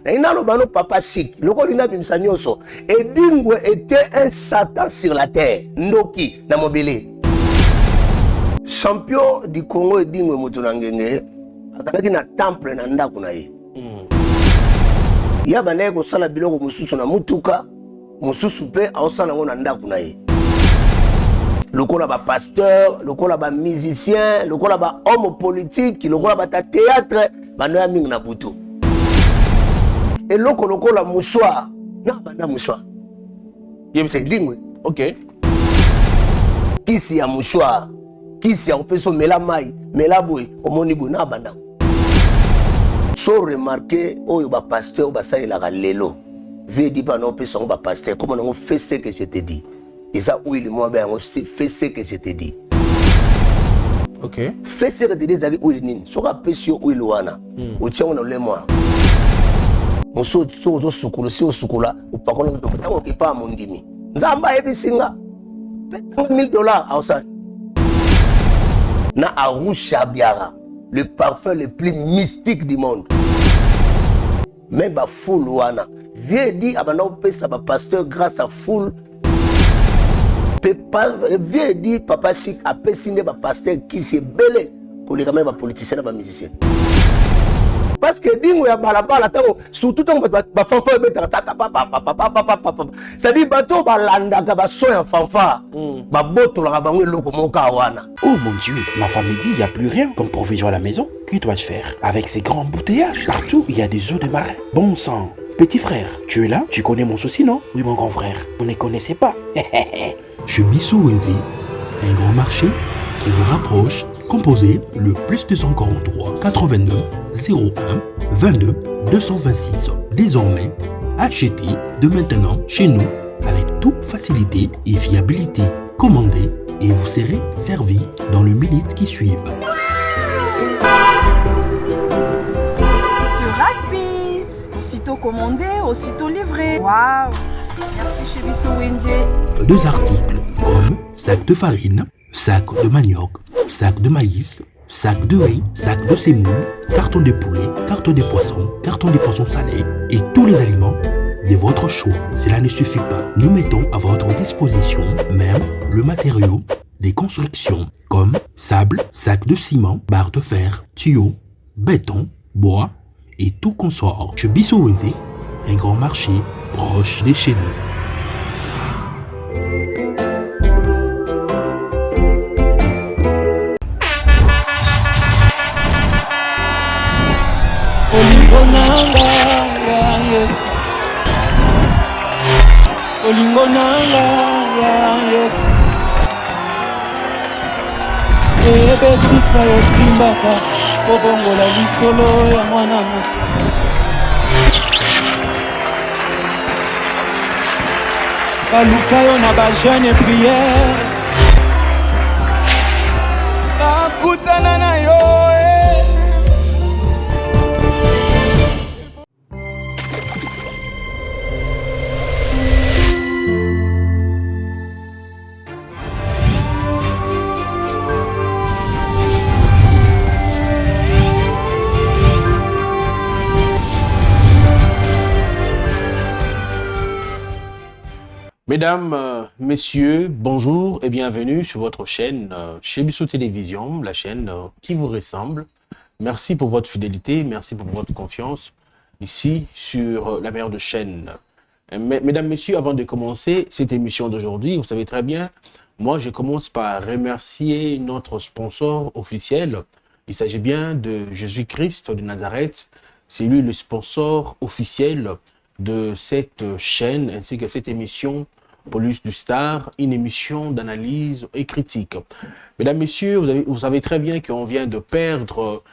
Nainalo bano papa chic. Loko lina bimisa nyoso. Edingwe était un Satan sur la terre. Ndoki na mobile. Champion du Congo Edingwe Mutunangenge. Azalaki na temple na ndako na ye. Ya banaye ko sala biloko mususu na mutuka. Mususu pe aosala ngo na ndako na ye. Lokola ba pasteur, lokola ba musicien, lokola ba homme politique, lokola ba théâtre, banoya mingi na butu. Et lokola mouchoir, na banda mouchoir. C'est Edingwe. OK. Kisi ya mouchoir, kisi ya opeso mela mai, mela boy, omoni boy na banda. So remarqué oyo ba pasteur ba sa ila lelo. Ve di ba no peso ba pasteur, comment on fait ce que je te dis. Isa ouili moi ben on fait ce que je te dis. OK. Fais ce que tu dis avec ouili nini. Soka pesio ouili wana. O tient on le moi. Moso so sukulu si o sukula o pakona ko ki pa mondimi. Nzamba ebisinga. $1000 outside. Na Arusha Biara, le parfum le plus mystique du monde. Même ba foule wana. Vieux dit abana opesa ba pasteur grâce à foule. Vieux dit papa chic a pesine ba pasteur qui s'est belé pour les même ba politicien ba musicien. Parce que dingo ya balabala tango surtout tango ba fanfare betaka tata papa papa. Ça dit bato ba landa ka ba so ya fanfare. Ba boto la bango eloko moka wana. Oh mon Dieu, ma femme me dit il n'y a plus rien comme provision à la maison. Que dois-je faire? Avec ces grands embouteillages, partout il y a des eaux de marin. Bon sang. Petit frère, tu es là? Tu connais mon souci, non? Oui, mon grand frère, vous ne connaissez pas. Chez Bissou Wendy, un grand marché qui vous rapproche, composé le plus 243 89 01 22 226. Désormais, achetez de maintenant chez nous avec toute facilité et fiabilité. Commandez et vous serez servi dans les minutes qui suivent. Aussitôt commandé, aussitôt livré. Waouh! Merci chez Bissou Wendy. 2 articles comme sac de farine, sac de manioc, sac de maïs, sac de riz, sac de semoule, carton de poulet, carton de poissons salés et tous les aliments de votre choix. Cela ne suffit pas. Nous mettons à votre disposition même le matériau des constructions comme sable, sac de ciment, barre de fer, tuyaux, béton, bois et tout consort. Chez Bissou Wendy, un grand marché proche de chez nous. Olingo nanga ya Yesu ebesika yosimbaka kobongola lisolo ya mwana moto baluka yo na bajeune prière bakutana na yo Mesdames, messieurs, bonjour et bienvenue sur votre chaîne chez Bissou Télévision, la chaîne qui vous ressemble. Merci pour votre fidélité, merci pour votre confiance ici sur la meilleure de chaînes. Mesdames, messieurs, avant de commencer cette émission d'aujourd'hui, vous savez très bien, moi je commence par remercier notre sponsor officiel. Il s'agit bien de Jésus-Christ de Nazareth. C'est lui le sponsor officiel de cette chaîne ainsi que cette émission Police du Star, une émission d'analyse et critique. Mesdames, messieurs, vous savez très bien qu'on vient de perdre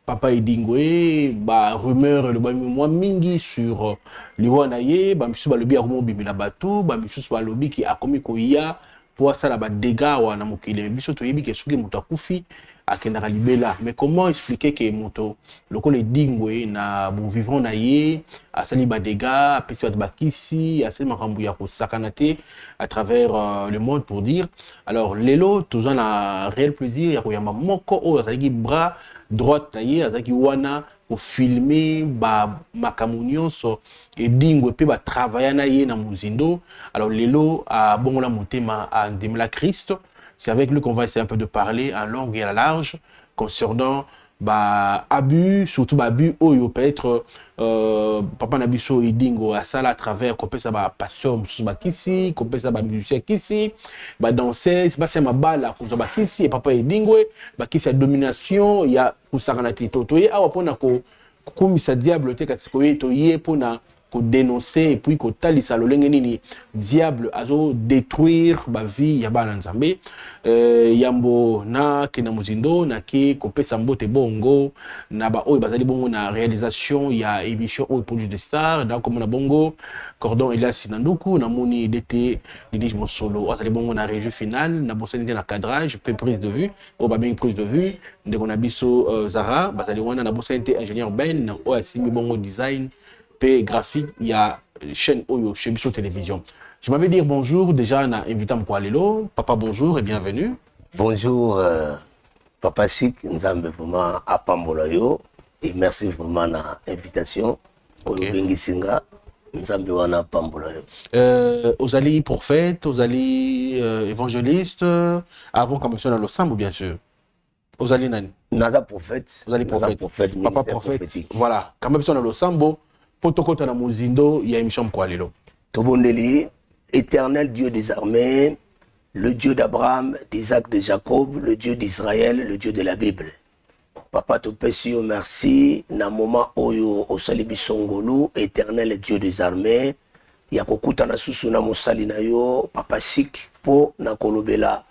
Papa Edingwe, rumeur le moi mingi sur Liwanaye, misu balobi ya rumo bimela batu, misu balobi ki akomi koya pour ça la dégâts wana mokile biso toyebi ke soki mutu akufi akendaka libela. Mais comment expliquer que moto loko le Edingwe na bon vivant na ye asali ba dégâts apesi bat bakisi asali makambu ya kosakana te à travers le monde pour dire alors lelo tozana réel plaisir ya koyamba moko o azali bras droite na ye azaki wana filmer makambo nyonso edingwe pe travailler na ye na muzindo. Alors lelo a bongola motema a ndimela Christ. C'est avec lui qu'on va essayer un peu de parler en long et à large concernant abus, surtout abus oyo peut-être papa nabiso idingo à ça à travers qu'on peut ça passion kisi, qu'on peut ça musicien kisi, danser, c'est ma balle qu'on ça kisi et papa idingo kisi domination, il y a pour ça kana tito to ye awa pona ko kumisa diable te katiko ye to ye pona ko dénoncer et puis ko talisa lolenge nini diable azo détruire ba vie ya bana nzambe yambo na kina muzindo na ki ko pesa mbote bongo na ba oyo bazali bongo na réalisation ya émission oyo produit de star na comme na bongo cordon Elias Sinanduku na moni d'été Denis Mosolo azali bongo na régie finale na bosani na cadrage peu prise de vue o ba bien prise de vue ndeko na biso Zara bazali wana na bosani ingénieur Ben o asimi bongo design graphique, il y a chaîne Oyo chez Bissot Télévision. Je m'avais dire bonjour déjà na invité Mkwalelo. Papa bonjour et bienvenue. Bonjour Papa Chic, nzambe vraiment à Pambolayo et merci vraiment na invitation. Oyo bengi singa nzambe wana Pambolayo. Ozali prophète, ozali évangéliste avant comme ça dans le sambo bien sûr. Ozali nani? Naza prophète. Ozali prophète. Papa prophète. Voilà, quand même ça dans le sambo. Potokota na muzindo ya émission Mkwalelo. Tobondeli, éternel Dieu des armées, le Dieu d'Abraham, d'Isaac, de Jacob, le Dieu d'Israël, le Dieu de la Bible. Papa Topesio, merci. Na moment oyo osali bisongolo, éternel Dieu des armées, yakokuta na susu na mosali na yo, Papa Chic, po na kolobela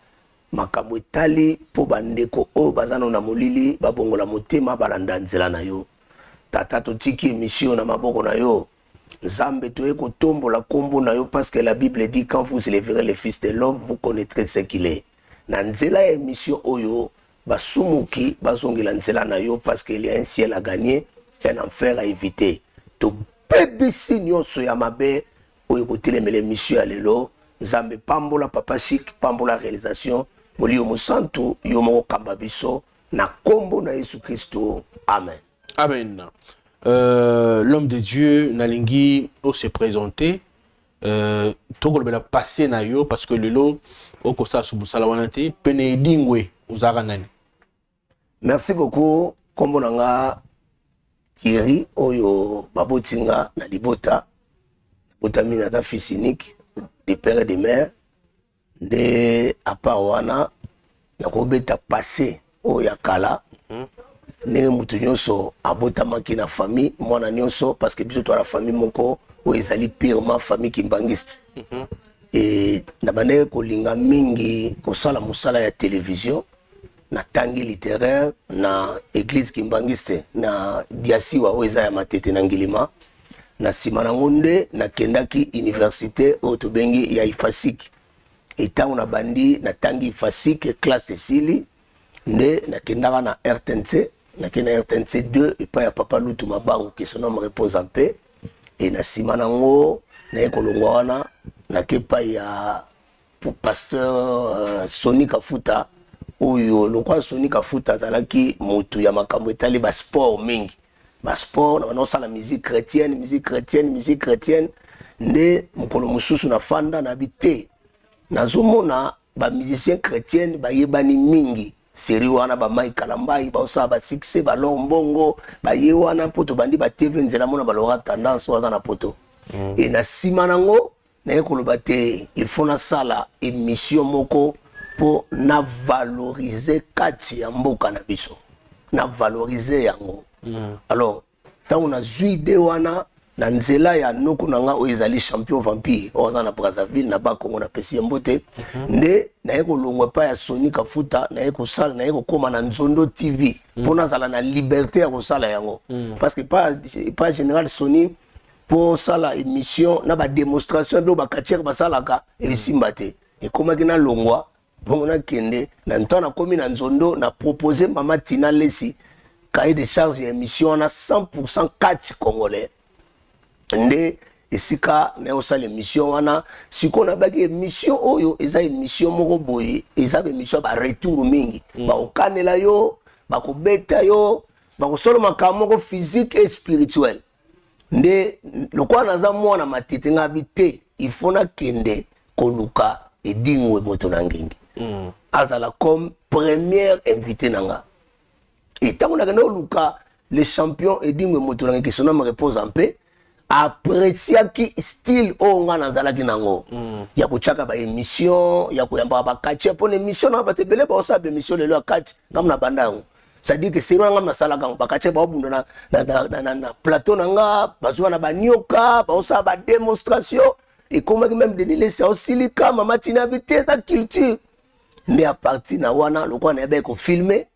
makambo etali po bandeko o bazano na molili babongola motema balanda nzela na yo. Tata totiki émission na maboko na yo. Zambe toye kotombola kombo na yo parce que la Bible dit quand vous élèverez le fils de l'homme vous connaîtrez ce qu'il est. Na nzela ya émission oyo basumuki bazongela nzela na yo parce qu'il y a un ciel à gagner, un enfer à éviter. To bebisi nyonso ya mabe oyo kotelemela émission ya lelo. Zambe pambola Papa Chic, pambola réalisation. Molio mosantu yo moko kamba biso na kombo na Yesu Kristo. Amen. Amen. L'homme de Dieu nalingi o se présenter toko le passé na yo parce que le lo o ko sa subusala wanate pene dingwe uzaka nani. Merci beaucoup kombo nanga Thierry oyo babotinga na libota botamina ta fils unique de père et de mère de aparwana na ko beta passé o yakala ndenge mutu nyonso abotamaki na famille mwana nyonso parce que biso to la famille moko o ezali purement famille kimbangiste et na bande kolinga mingi kosala musala ya télévision na tangi littéraire na église kimbangiste na diasiwa o eza ya matete na ngilima na sima na ngonde na kendaki université o tobengi ya ifasik etango na bandi na tangi ifasik classe sili nde na kendaka na RTNC na kena RTNC 2 et pas ya papa Lutu Mabango qui son nom repose en paix et na simanango na ekolongwa wana na kepa ya pasteur Soni Kafuta oyo lokwa Soni Kafuta zalaki mutu ya makambo etali ba sport mingi ba sport na sala musique chrétienne nde mukolo mususu na fanda na bité nazomona ba musicien chrétien ba yebani mingi seri wana ba Mike Kalambai ba osa ba succès ba lombongo ba ye wana poto bandi ba TV nzela mona ba lora tendance wana na poto et na simanango na ekoloba te il faut na sala émission moko pour na valoriser kati ya mboka na biso na valoriser yango alors tant na zuide wana na nzela ya noko nanga o ezali champion vampire oza na Brazzaville na ba Congo na pesi mbote nde na eko longwa pa ya Soni Kafuta na eko sala na eko koma na Nzondo TV pona zala na liberté ya ko sala yango parce que pas général Soni pour sala émission na ba démonstration do ba katier ba salaka e simbate e koma kina longwa bon na kende na ntona komi na Nzondo na proposer mama Tina Lesi cahier de charge ya émission na 100% catch congolais nde esika na osala émission wana siko na baki émission oyo eza émission moko boye eza émission ba retour mingi ba okanela yo ba kobeta yo bakosolo makamoko physique et spirituel nde lokola naza mwana matete ngabi te il faut nakende koluka edingwe moto na ngengi azala comme première invité nanga et tant qu'on a gagné oluka les champions edingwe moto na ngengi son me repose en paix apprécia ki style o nga nazalaki nango ya kochaka ba émission ya koyamba ba catch pour émission na ba tebele ba osa ba émission lelo catch ngam na bandango. Ça dit que c'est loin na sala quand bakache ba obundo na plateau nanga bazwa na banyoka ba osa ba démonstration et comment même de laisser aussi lika mama tina bité ta culture mais à partir na wana lokwa na ba ko filmer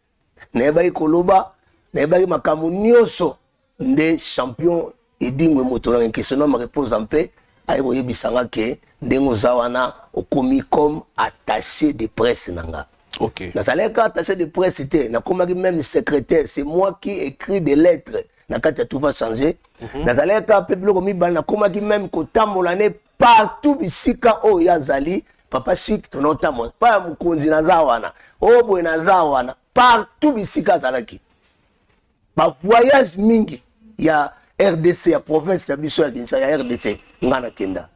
na ba ko loba na ba makambo nyoso nde champion edingwe moto na question me repose en paix ayo yebisanga ke ndengo zawana okomi comme attaché de presse nanga. Ok. Nazaleka attaché de presse te na komaki même secrétaire, c'est moi qui écris des lettres na kati tout va changer. Nazaleka peuple komi bal na komaki même kotambola ne partout bisika o yazali papa chic tonotamo pa mukonzi na zawana o boy na zawana partout bisika zalaki ba voyage mingi ya RDC ya province ya biso ya Kinshasa ya RDC ngana kenda.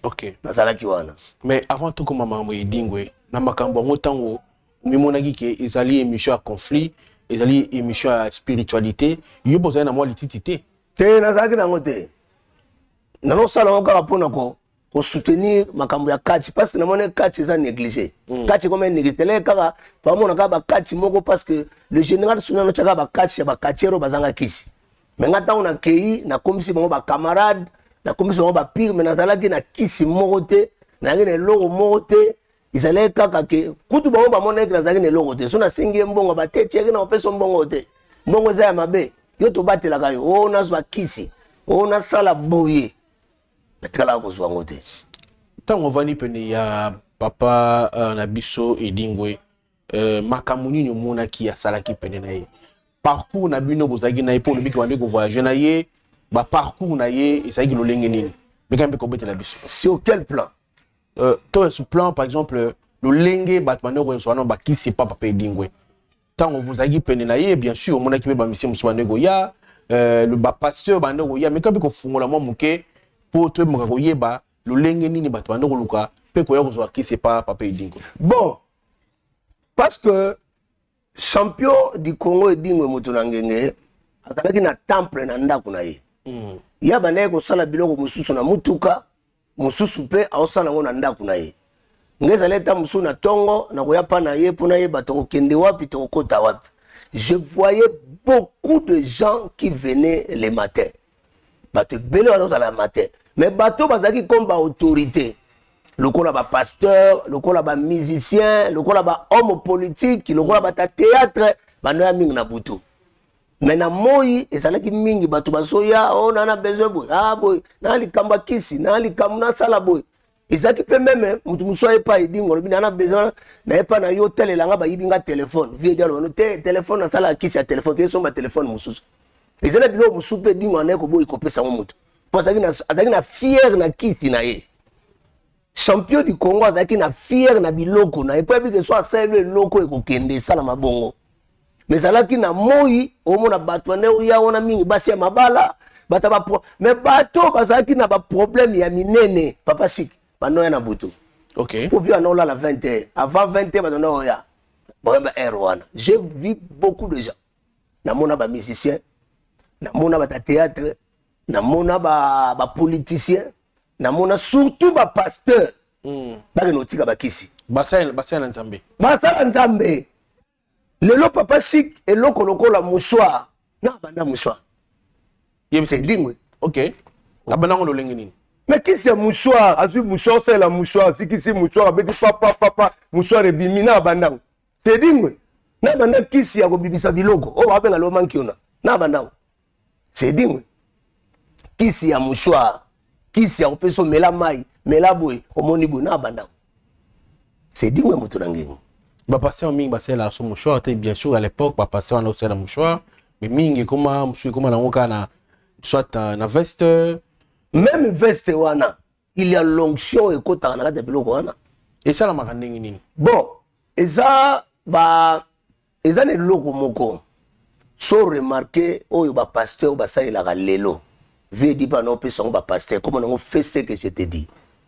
Ok. Nazalaki wana. Mais avant tout comme maman edingwe na makambo ngotango mimonaki ke ezali émission à conflit ezali émission à spiritualité yo bozali na moi lititité te nazalaki nango te nano sala ngaka pona ko soutenir makambo ya catch parce que namone catch eza négligé catch comme négligé tele kaka ba mona ka ba catch moko parce que le général sunano chaka ba catch ya ba catchero bazanga kisi mais ngata on a kei na komisi bango ba camarade na komisi bango ba pire mais nazalaki na kisi moko te na ngene logo moko te izale kaka ke kutu bango bamona eke nazalaki na eloko te so nasengi mbongo batetiaki na opesa mbongo te mbongo eza ya mabe yo tobatelaka yo o nazwa kisi o nasala boye natikalaka kozwa yango te ntango ovandi pene ya papa na biso edingwe makambo nini omonaki asalaki pene na ye parcours na bino bozalaki na ye mpo olobiki bandi kovoyage na ye baparcours na ye ezalaki lolenge nini meka mpe kobetela biso sur quel plan toi sur plan par exemple le lenge batmane ko so na ba kisi papa pe dingwe tant vous agi pene na ye bien sûr mon équipe ba mission musubane go ya le ba pasteur bande go ya mais quand ko fungola mo muke pour te mo ko yeba le lenge nini batmane ko luka pe ko ya ko so kisi papa pe dingwe bon parce que champion du Congo edingwe moto na ngenge azalaki na temple na ndako na ye ya bande ko sala biloko mususu na mutuka mususu pe aosala ngo na ndako na ye ngeza leta musu na tongo na koya pa na ye pona ye batoko kende wapi to kota wapi je voyais beaucoup de gens qui venaient les matins bato bele wazo la matin mais bato bazaki comme ba autorité lokola ba pasteur lokola ba musicien lokola ba homme politique lokola ba théâtre bano ya mingi na butu. Mais na moi ezalaki mingi bato basoya o nana besoin boy boy na likamba kisi na likamna sala boy ezaki pe même mutu musoye pa idingo lobi nana besoin na epa na yo telelanga ba yibinga téléphone vie dialo no téléphone na sala kisi ya téléphone ke somba téléphone mususu ezala bilo musupe dingo na ko boy kopesa mo mutu azaki na fier na kisi na ye champion du Congo azaki na fier na biloko na epa bi ke so asele loko ekokende sala mabongo. Mais alaki na moi omona bato ne ya ona mingi basi ya mabala bata ba mais bato bazaki na ba problème ya minene papa chic bano ya na butu. OK Pour bien on la 20h avant 20h bano no ya bon ba R1 j'ai vu beaucoup de gens na mona ba musicien na mona ba théâtre na mona ba politicien na mona surtout ba pasteur ba ke notika ba kisi basaya na nzambe lelo papa chic et loko lokola mouchoir na banda mouchoir c'est dingwe. OK abana ngo lolenge nini mais qui c'est mouchoir azui mouchoir c'est la mouchoir si qui c'est mouchoir abeti papa mouchoir e bimi na banda c'est dingwe na banda kisi ya ko bibisa biloko o babenga lo mankiona na banda c'est dingwe kisi ya mouchoir kisi ya ko peso mela mai mela boy omoni bo na banda c'est dingwe moto na ngengo. Bah passer en mingi passer la son mouchoir bien sûr à l'époque bah passer en aussi la mouchoir mais mingi comment monsieur comment na soit na veste même veste wana il y a l'onction et kota na kata biloko wana et ça la makandingi nini bon eza ne loko moko so remarqué oyo ba pasteur ba sa ila lelo vie dit pas non pe son ba pasteur comme on fait ce que je te dis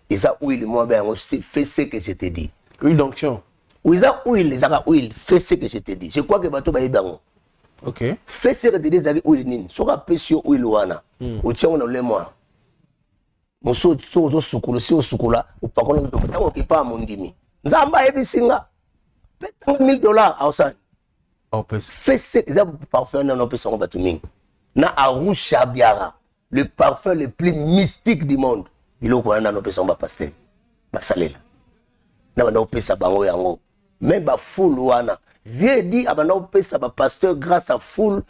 isa huile moi ben on fait ce que je te dis Huile d'onction. ou isa huile zaka huile fais ce que je te dis je crois que bato ba yebango OK. fais ce que te dis zaki huile nini so ka pesio huile wana o tiango na lemwa moso so zo sukulu si o sukula o pakona to tango ki pa mondimi nzamba ebisinga $1000 outside. Fais ce parfum dans notre sang batuming. Na arusha biara, le parfum le plus mystique du monde. Il est dans notre sang pasteur. Basalela. Na ba pesa bango yango. Même ba foule wana. Vieux dit abana pesa ba pasteur grâce à foule.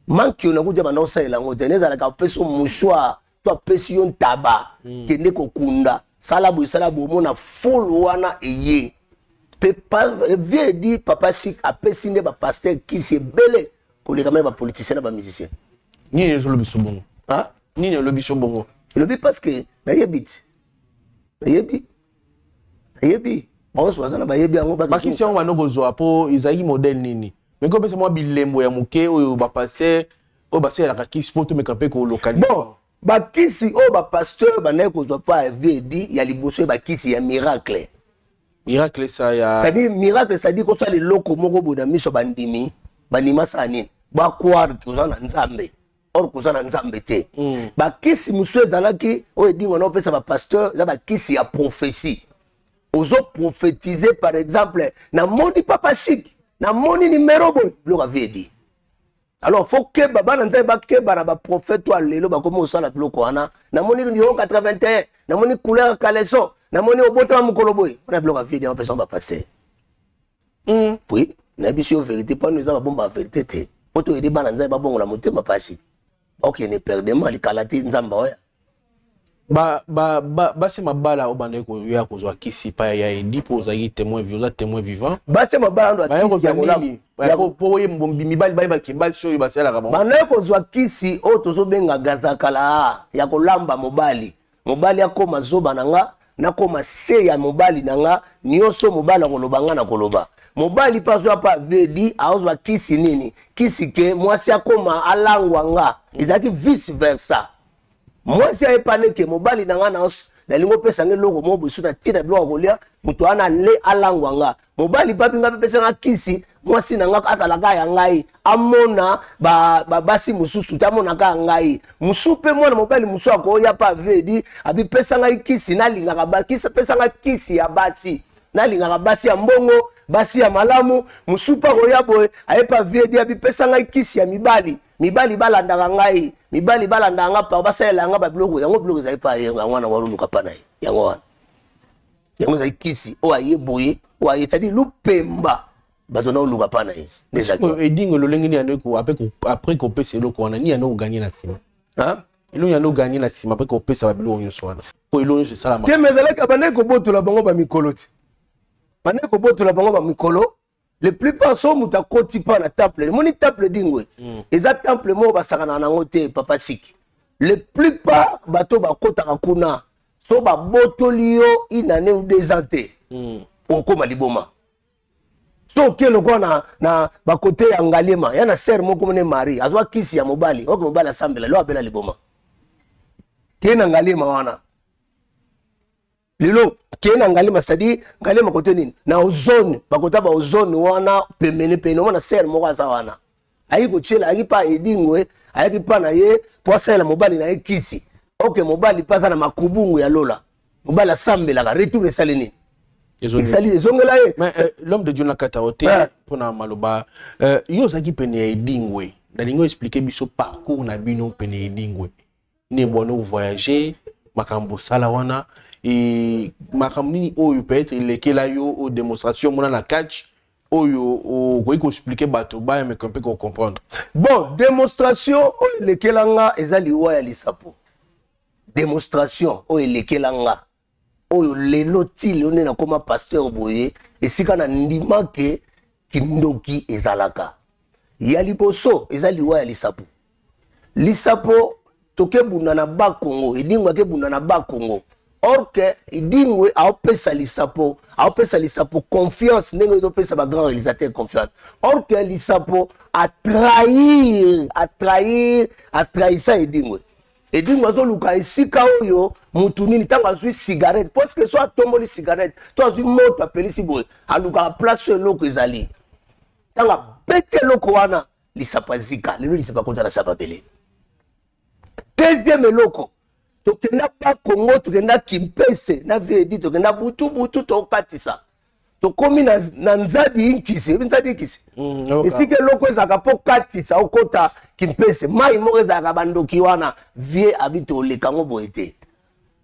Manque on a goûté abana salela ngo. Teneza la ka pesa mouchoir, toi pesa yon tabac. Kende ko kunda. Salabu mona foule wana eye. Vieux dit papa chic a pesine ba pasteur qui se belé pour les gamins ba politiciens ba musiciens Ni les le biso bongo. Hein? Ni le biso bongo. Le but parce que na yebit. Bon so na ba yebi ango ba Ba kisi on wana kozwa po izaki modèle nini. Mais ko pesa mo bilembo ya muke oyo ba passer o ba sela ka kisi poto me kampe ko localiser. Bon, ba kisi o ba pasteur ba na kozwa pa vieux dit ya liboso ba kisi ya miracle. Miracle ça ya. Ça dit miracle ça dit ko ça les loko moko boda miso bandimi banima sanini ba croire que za na nzambe or ko za na nzambe te ba kisi musu ezalaki o edingo na pesa ba pasteur za ba kisi ya prophétie ozo prophétiser par exemple na moni papa chic na moni numéro bon lo ka vedi alors faut que baba na nzambe ba ke ba prophète toi lelo ba komo sala biloko wana na moni numéro 81 na moni couleur caleçon na moni obota mukolo boy on a bloqué vie en personne ba passer oui na biso vérité pas nous avons bomba vérité te photo edi bana nzai ba bongo na motema pashi OK ne perdement li kalati nzamba oya ba se mabala obande ko ya kozwa kisi pa ya edi po za yi témoin vivant ba se mabala ndo kisi ya kolambi ya po ye mbombi mibali ba ke ba shoyo ba sala ka bon bana kozwa kisi o tozo benga gazakala ya kolamba mobali akoma zoba nanga nakoma se ya mobali nanga nyoso mobali kolobanga na koloba mobali paswa pa vedi aozwa kisi nini kisi ke mwasi akoma alangwa nga ezaki vice versa mwasi aepane ke mobali nanga na lingo pesa nge logo mo busu na tina bilo kolia muto ana le alangwa nga mobali papi nga pesa nga kisi mwasi nanga atalaka ya ngai amona basi mususu tamona ka ngai musupe mwana mobali musu akoya pa vedi abi pesa nga kisi na linga ba kisi pesa nga kisi ya basi na linga basi ya mbongo basi ya malamu musupa koya boy ayepa vedi abi pesa nga kisi ya mibali balandaka ngai mibali balandaka nga pa basala nga ba biloko yango biloko za pa yango na waluluka pa na yango wana yango za kisi o ayeboye o ayetadi lupemba bato na oluka pa na ye nezaki edingo lolengeni ya ko après ko pesa eloko wana ni ano gagner na sima hein ilo ya no gagner na sima après ko pesa ba biloko nyonso wana po ilo nyonso sala ma te mezalaka bande ko botola bango ba mikolo ti bande ko botola bango ba mikolo le plupart so muta koti pa na temple moni temple dingwe eza temple mo basakana nango te papa chic le plupart bato bakotaka kuna so babotoli yo inane ou des ans te okoma liboma so kelo kwa na bakote ya ngalema yana ser moko mone Marie azwa kisi ya mobali oko mobali asambela lo abela liboma tena ngalema wana lilo kena ngalema sadi ngalema kote nini na ozone bakota ba ozone wana pemene wana ser moko aza wana ayiko chela ayipa edingwe ayipa na ye poisela mobali na ye kisi OK mobali pasa na makubungu ya lola mobali asambela ka retour salini mais l'homme de Dieu na kata ote pona maloba yo zaki pene edingwe na lingo expliquer biso parcours na bino pene edingwe ne bono voyager makambo sala wana et makambo nini oyo peut-être lekela yo au démonstration mona na catch oyo ko ko expliquer bato ba mais qu'on peut comprendre bon démonstration oyo lekela nga ezali waya lisapo démonstration oyo lekela nga oyo lelo ti leone na koma pasteur boye esika na ndima ke kindoki ezalaka ya liboso ezali waya lisapo toke bunda na ba Congo edingwa ke bunda na ba Congo or que edingwe aopesa lisapo confiance ndenge ezopesa ba grand réalisateur confiance or que lisapo atrahisa edingwe azoluka esika oyo mutu nini ntango azwi cigarette parce que so atomboli cigarette to azwi moto apelisi boye alukaka place oyo eloko ezali ntango abeti eloko wana lisapo azika lelo lisapo akota na sapapele. Deuxième eloko tokenda pa Congo tokenda Kimpese na vedi tokenda butu tokatisa tokomi na nzadi inkisi esika eloko ezaka po katisa okota Kimpese mai moko ezaka bandoki wana vie abito oleka ngo boye te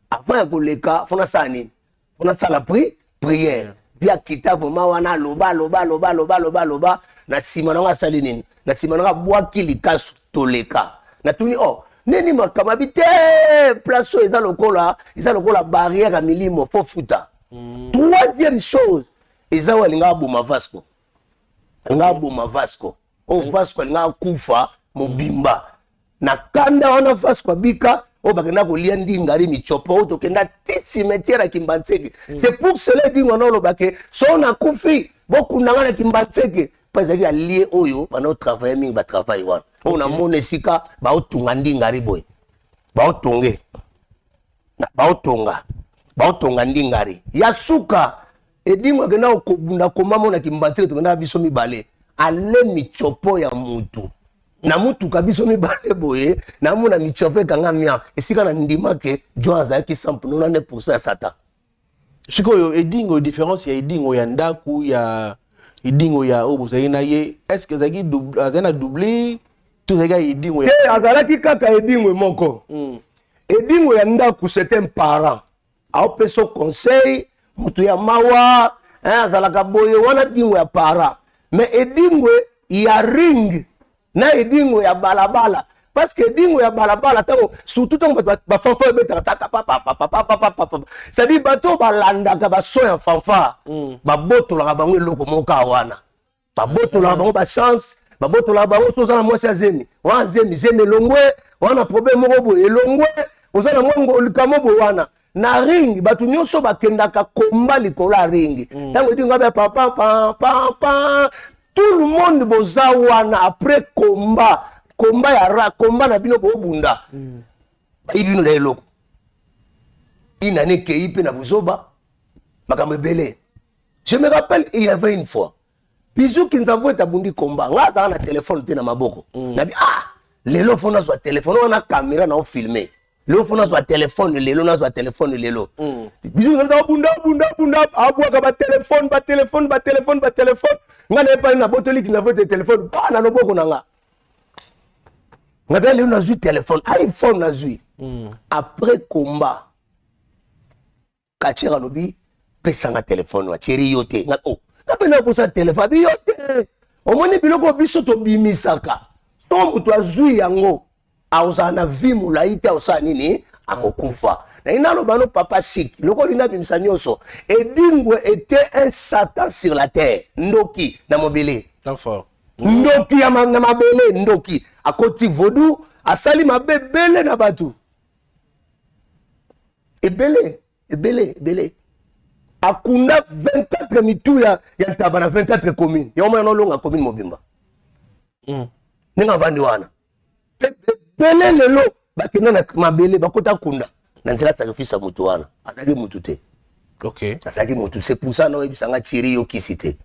avant ya koleka fona sala nini fona sala prière via kitabu ma wana loba na sima nango asali nini na sima nango abwaki likasu toleka na tuni neni makamabi te place oyo eza lokola barrière ya milimo fo futa. Troisième chose eza oyo alingaka boma Vasco Vasco alingaka kufa mobimba na kanda wana Vasco abika oyo bakenda kolia ndingari michopo oyo tokenda ti cimetière ya Kimbantseke. C'est pour cela dingo wana olobake so nakufi bokundanga na Kimbantseke pa ezalaki alie oyo bana travailler mingi batravaille wana oyo namona esika baotunga ndingari boye baotonga ndingari ya suka edingo akenda okobunda komamo na Kimbantseke tokenda biso mibale ale michopo ya mutu na mutuka biso mibale boye namona michopo ekanga mia esika na ndimake jo azalaki 100% ya satan. Sikoyo edingo différence ya edingo ya ndaku ya edingo ya obuzali na ye est-ce que zaki azana doubler tout ça edingo ya azalaki kaka edingo moko edingo ya ndaku c'est un parent aopeso conseil mutu ya mawa azalaka boye wana dingo ya parent mais edingo ya ring na edingo ya balabala parce que edingo ya balabala tango surtout tango ba fanfare betaka taka papa ça dit bato balandaka baso ya fanfare babotolaka bango eloko moka wana babotolaka bango ba chance babotolaka bango tozana mwasi ya zemi wana zemi elongwe wana problème moko boye elongwe ozana mwango likamo bo wana na ring batu nyonso bakendaka komba likolo ya ring tango edingo ba papa tout le monde boza wana après combat na bino bobunda ibino na eloko inane kei pe na buzoba makambo ebele. Je me rappelle il y avait une fois Bijou Kinzavo etabundi combat ngaza na téléphone te na maboko na bi lelo fona zo téléphone wana caméra na o filmer lelo fona zo téléphone lelo na zo téléphone lelo Bijou ngana bunda abwaka ba téléphone ngana epa na botoli Kinzavo te téléphone ba na loboko nanga ngata lelo na zo téléphone iPhone na zo après combat kachera lobi pesanga téléphone wa chéri yote nga napena kosa téléphone bi yote omoni biloko biso to bimisaka so mutu azui yango aoza na vie mulai te aosa nini akokufa na inalo bano papa chic loko lina bimisa nyonso edingwe était un satan sur la terre ndoki na mobile ndoki ya na mabele ndoki akoti vodou asali mabe bele na batu ebele akunda 24 mitu ya tabana 24 communes ya omwana nolonga commune mobimba ninga vandi wana bele lelo bakenda na mabele bakota kunda na nzela sacrifice mutu wana azali mutu te azali mutu c'est pour ça no ebisanga chiri yo kisite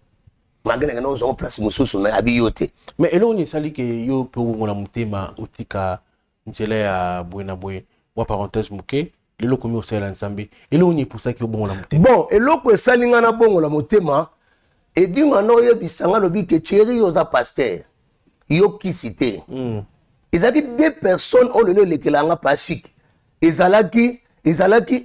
magana ngana ozo place mususu na abiyo te mais elo ni sali ke yo pe ngona mutema otika nzela ya bwena bwe wa parenthèse muke eloko mi osala nsambe eloko ni pour ça ki obongola motema bon eloko esalinga na bongola motema edinga no yebisanga lobi ke chéri oza pasteur yo kisite ezalaki deux personnes oyo lelo elekelanga pashik ezalaki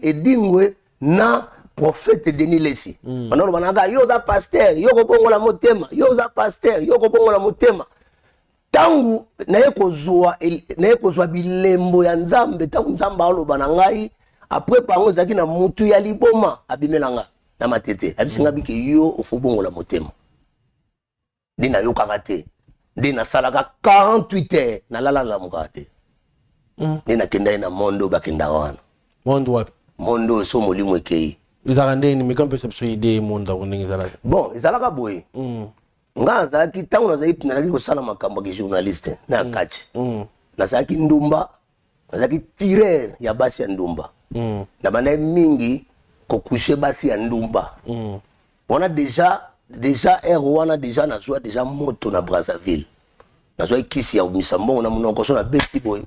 edingwe na prophète Denis Lesi bana bananga yo oza pasteur yo kobongola motema yo oza pasteur yo kobongola motema tangu naye kozwa bilembo ya nzambe tangu nzambe aloba na ngai après pango zaki na mutu ya liboma abimelanga na matete abisinga bike yo ofobongola motema ndina yo kangate ndina salaka 48 heures na lala la mukate ndina kenda na mondo bakenda wana mondo wapi mondo so molimo ekei Ils ont rendu une mécanique perception idée monde dans une zala. bon ezalaka boye nga azalaki ntango nazalaki kosala makambo ya journaliste na kati nazalaki ndumba nazalaki tireur ya basi ya ndumba na bana mingi kokushe basi ya ndumba wana déjà ere wana déjà nazwa déjà moto na Brazzaville nazwa ikisi ya umisa mbongo na munoko so na besti boy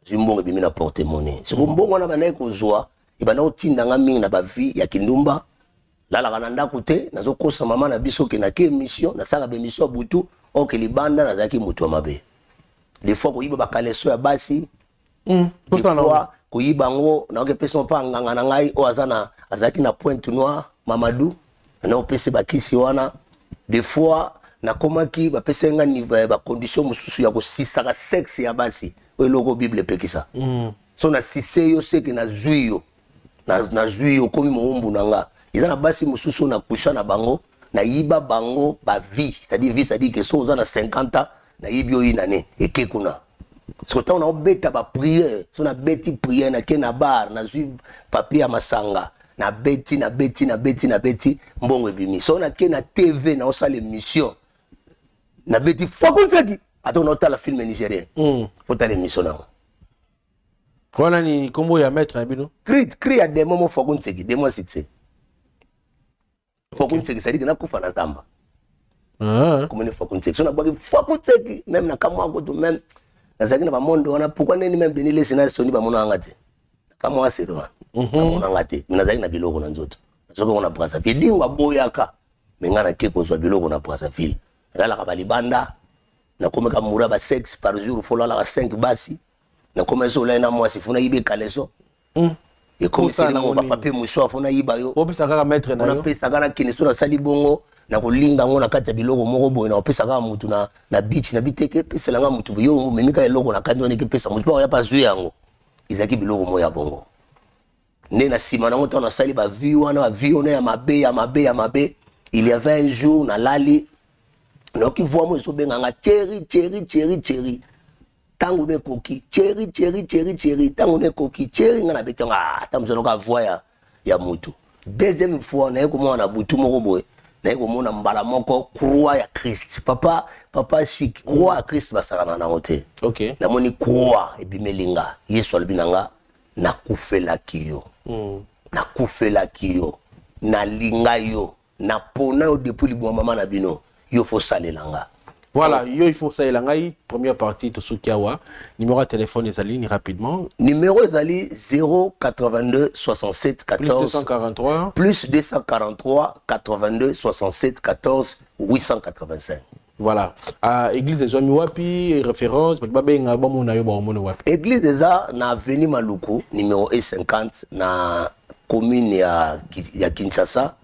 nazwi mbongo ebimi na porte monnaie siko mbongo wana banaye kozwa ebanda kotindanga mingi na bavi ya kindumba lalaka na ndako te nazokosa mama na biso okendaki émission nasalaka bémission ya butu oke libanda nazalaki moto ya mabe des fois koyiba bakaleso ya basi des fois koyiba yango nakopesa mpa nganga na ngai oyo azalaki na Pointe Noire Mamadou naopesa bakisi wana des fois nakomaki bapesa nga bacondition mosusu ya kosisaka sexe ya basi oyo eloko bible epekisa so nasise yo seke nazwi yo nazwi yo komi moumbu na nga eza na basi mosusu nakusha na bango nayiba bango bavi c'est-à-dire vie c'est-à-dire que so oza na 50 ans nayibi oyo nane eke kuna siko ntango naobeta bapriere so nabeti priere nake na bar nazwi papier ya masanga nabeti mbongo ebimi so nake na tv naosala émission nabeti fakunsaki ata naotala film nigérien fotala émission nango Voilà ni kombo ya maître na bino. Cri ya demo mo fakunseki demo succès fakunseki c'est-à-dire que nakufa na zamba comme ne fakunseki so nabaki fakunseki même na kamwa ko to même nazaki na bamondo wana pourquoi neni même Denis Lesina soni bamono anga te kamwa sero bamono anga te nazaki na biloko na nzoto soko na Brazzaville dingwa boyaka mengana ke kozwa biloko na Brazzaville lala ka balibanda na komeka mura ba 6 par jour fola la 5 basi na komeso la na mwasi funa yibe kaleso et comme ça na ba papier mouchoir funa yiba yo opesa kaka maître na yo na pesa kana kineso na sali bongo na kolinga ngo na kati ya biloko moko boye na opesa kaka mutu na beach na biteke pesa langa mutu yo memika eloko na kati on ke pesa mutu ba ya pas zui yango izaki biloko mo ya bongo ne na sima na ngoto na sali ba vie wana ba vie ona ya mabe il y avait un jour na lali no ki voit mo so benganga chéri tango ne koki chéri tango ne koki chéri ngana betonga tamzo ka voya ya mutu deuxième fois na ko mona butu moko boye na ko mona mbala moko croix ya Christ papa chic croix ya Christ basakana na hote OK na moni croix ebimelinga Yesu albinanga na kufela kiyo na linga yo na pona yo depuis li mama na bino yo fo salelanga. Voilà, yo il faut ça elangai première partie to sukiawa numéro de téléphone des lignes rapidement. Numéro zali 082 67 14 plus 243 82 67 14 885. Voilà. Église des Zomi wapi référence babenga bomona yo bomona wapi. Église des na avenue Maluku numéro E50 na commune ya Kinshasa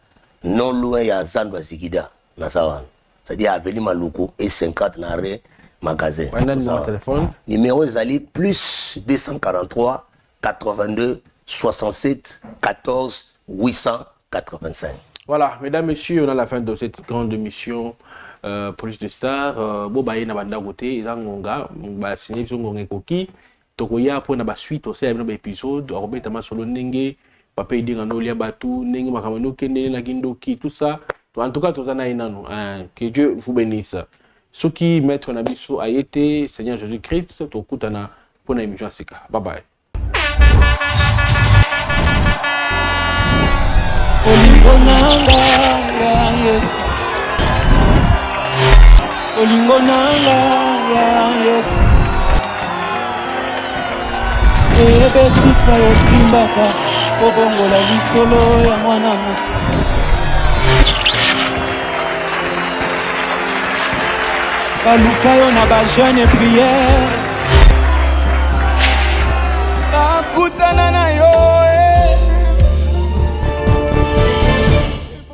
non loin ya Zandwa Zigida na sawana. C'est-à-dire avenue Maluku E50 na rue magasin. Numéro de téléphone. Numéro zali plus 243 82 67 14 885. Voilà, mesdames, messieurs, on a la fin de cette grande émission Police de Star. Bobaye na banda côté, Zangonga, ba signé sur Ngonga Koki. Tokoya pour na ba suite aussi à un épisode. Robert Masolo Nenge, papa idi nganolia batu, Nenge makamano kende na Gindoki, tout ça. En tout cas, tout ça na inano. Que Dieu vous bénisse. Ce qui maître na biso a été Seigneur Jésus-Christ, tokutana pour na émission sika. Bye bye. Olingo nanga ya Yesu, olingo nanga ya Yesu, ebesika yosimbaka kobongola lisolo ya mwana mutu. Baluka yo na ba jeune prière.